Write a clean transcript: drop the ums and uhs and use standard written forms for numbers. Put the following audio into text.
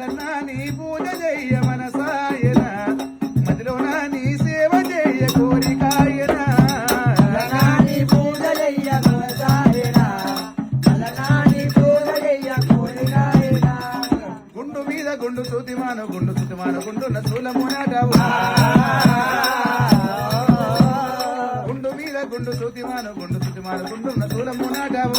మల్లన్న నీ పూజ చెయ్య మనసాయన మదిలోన నీ సేవ చెయ్య కోరికాయన నీ పూజ చెయ్య మనసాయన మల్లన్న నీ పూజ చెయ్య కోరికాయన గుండు మీద గుండు సుతిమాను గుండున్న శూలమునాటావు గుండు మీద గుండు సుతిమాను గుండున్న శూలమునాటావు